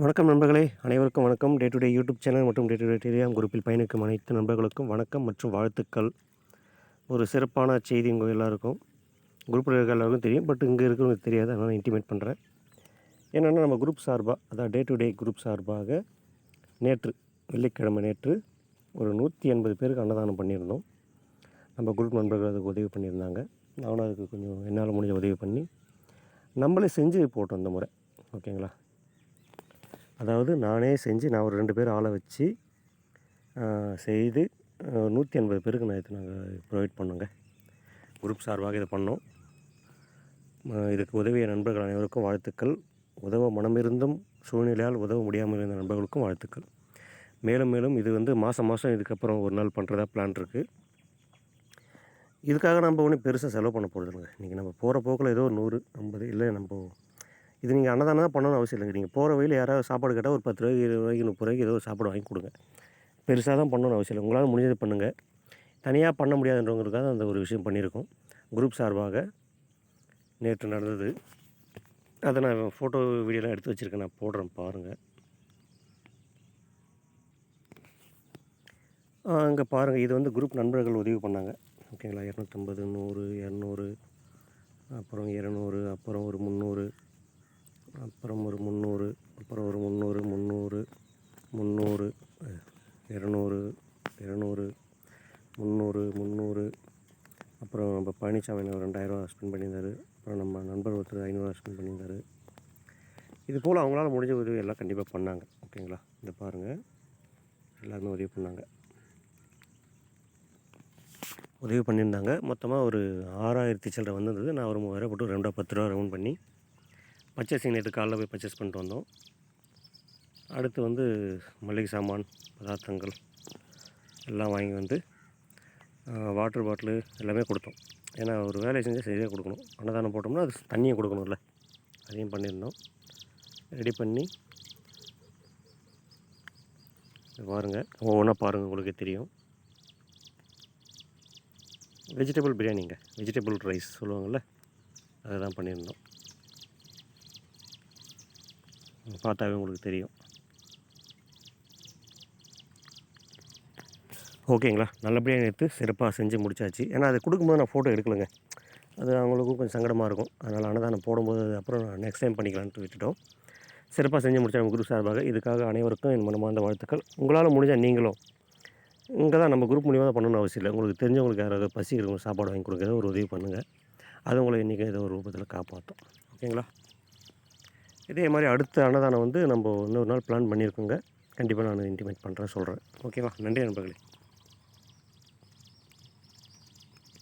வணக்கம் நண்பர்களே, அனைவருக்கும் வணக்கம். Day to day YouTube channel மற்றும் டே டு டே டெலிகிராம் குரூப்பில் பயணிக்கும் அனைத்து நண்பர்களுக்கும் வணக்கம் மற்றும் வாழ்த்துக்கள். ஒரு சிறப்பான செய்தி உங்கள் எல்லாருக்கும் குரூப்பில் இருக்க எல்லாருக்கும் தெரியும். பட் இங்கே இருக்கிறவங்களுக்கு தெரியாது. அதனால் இன்டிமேட் பண்ணுறேன். என்னென்னா நம்ம குரூப் சார்பாக, அதாவது டே டு டே குரூப் சார்பாக நேற்று வெள்ளிக்கிழமை ஒரு 180 பேருக்கு அன்னதானம் பண்ணியிருந்தோம். நம்ம குரூப் நண்பர்கள் அதுக்கு உதவி பண்ணியிருந்தாங்க. நானும் அதுக்கு கொஞ்சம் என்னால் முடிஞ்ச உதவி பண்ணி நம்மளே செஞ்சு போட்டோம் இந்த முறை. ஓகேங்களா? அதாவது நானே செஞ்சு நான் ஒரு 2 பேர் ஆளை வச்சு செய்து 180 பேருக்கு நாங்கள் ப்ரொவைட் பண்ணோங்க. குரூப் சார்பாக இதை பண்ணோம். இதுக்கு உதவிய நண்பர்கள் அனைவருக்கும் வாழ்த்துக்கள். உதவ மனமிருந்தும் சூழ்நிலையால் உதவ முடியாமல் இருந்த நண்பர்களுக்கும் வாழ்த்துக்கள். மேலும் மேலும் இது மாதம் இதுக்கப்புறம் ஒரு நாள் பண்ணுறதா பிளான் இருக்குது. இதுக்காக நம்ம ஒன்றும் பெருசாக செலவு பண்ண போகிறதில்லைங்க. இன்றைக்கி நம்ம போகிற போக்கில் ஏதோ 100, 50 இல்லை இது நீங்கள் அன்னதானம் தான் பண்ணணும்னு அவசியம் இல்லைங்க. நீங்கள் போகிற வழியில் யாராவது சாப்பாடு கேட்டால் ஒரு 10 ரூபாய்க்கு, 20 ரூபாய்க்கு, 30 ரூபாய்க்கு ஏதோ ஒரு சாப்பாடு வாங்கி கொடுங்க. பெருசாக தான் பண்ணணும்னு அவசியம் இல்லை. உங்களால் முடிஞ்சது பண்ணுங்கள். தனியாக பண்ண முடியாதுன்றவங்களுக்காக அந்த ஒரு விஷயம் பண்ணியிருக்கோம். குரூப் சார்பாக நேற்று நடந்தது. அதை நான் ஃபோட்டோ வீடியோலாம் எடுத்து வச்சுருக்கேன். நான் போடுறேன் பாருங்கள். அங்கே பாருங்கள். இது குரூப் நண்பர்கள் உதவி பண்ணாங்க. ஓகேங்களா? 250, 100, 200, அப்புறம் 200, அப்புறம் ஒரு 300, அப்புறம் ஒரு 300, அப்புறம் ஒரு 300, 300, 300, 200, 200, 300, 300, அப்புறம் நம்ம பழனிசாமி ஒரு 2000 ஸ்பெண்ட் பண்ணியிருந்தார். அப்புறம் நம்ம நண்பர் ஒருத்தர் 500 ஸ்பெண்ட் பண்ணியிருந்தார். இது போல் அவங்களால முடிஞ்ச உதவி எல்லாம் கண்டிப்பாக பண்ணாங்க. ஓகேங்களா? இந்த பாருங்கள், எல்லாருமே உதவி பண்ணாங்க. உதவி பண்ணியிருந்தாங்க. மொத்தமாக ஒரு 6000 சில்லரை வந்திருந்தது. நான் ஒரு 3000 போட்டு 10 ரூபா ரவுண்ட் பண்ணி பர்ச்சேசிங் நேற்று காலைல போய் பர்ச்சேஸ் பண்ணிட்டு வந்தோம். அடுத்து மளிகை சாமான், பதார்த்தங்கள் எல்லாம் வாங்கி வாட்டர் பாட்டிலு எல்லாமே கொடுத்தோம். ஏன்னா ஒரு வேலையை செஞ்சால் சரியாக கொடுக்கணும். அன்னதானம் போட்டோம்னா அது தண்ணியை கொடுக்கணும்ல, அதையும் பண்ணியிருந்தோம். ரெடி பண்ணி பாருங்கள், ஒவ்வொன்றா பாருங்கள், உங்களுக்கே தெரியும். வெஜிடபிள் பிரியாணிங்க, வெஜிடபிள் ரைஸ் சொல்லுவாங்கள்ல, அதை தான் பண்ணியிருந்தோம். பார்த்தாவே உங்களுக்கு தெரியும். ஓகேங்களா? நல்லபடியாக நேற்று சிறப்பாக செஞ்சு முடிச்சாச்சு. ஏன்னா அது கொடுக்கும்போது நான் ஃபோட்டோ எடுக்கலைங்க. அது அவங்களுக்கும் கொஞ்சம் சங்கடமாக இருக்கும். அதனால் அன்னதானம் போடும்போது அப்புறம் நெக்ஸ்ட் டைம் பண்ணிக்கலான்ட்டு விட்டுட்டோம். சிறப்பாக செஞ்சு முடித்தாங்க குரூப் சார்பாக. இதுக்காக அனைவருக்கும் என் மனமார்ந்த வாழ்த்துக்கள். உங்களால் முடிஞ்சால் நீங்களும் இங்கே தான் நம்ம குரூப் மூலியமாக தான் பண்ணணும்னு அவசியம் இல்லை. உங்களுக்கு தெரிஞ்சவங்களுக்கு யாராவது பசிக்கிறவங்க சாப்பாடு வாங்கி கொடுக்குற ஒரு உதவி பண்ணுங்கள். அது உங்களை இன்றைக்கி ஏதோ ஒரு ரூபத்தில் காப்பாற்றும். ஓகேங்களா? இதே மாதிரி அடுத்த அன்னதானம் நம்ம இன்னொரு நாள் பிளான் பண்ணியிருக்கோங்க. கண்டிப்பாக நான் இன்டிமேட் பண்ணுறேன், சொல்கிறேன். ஓகேவா? நன்றி நண்பர்களே.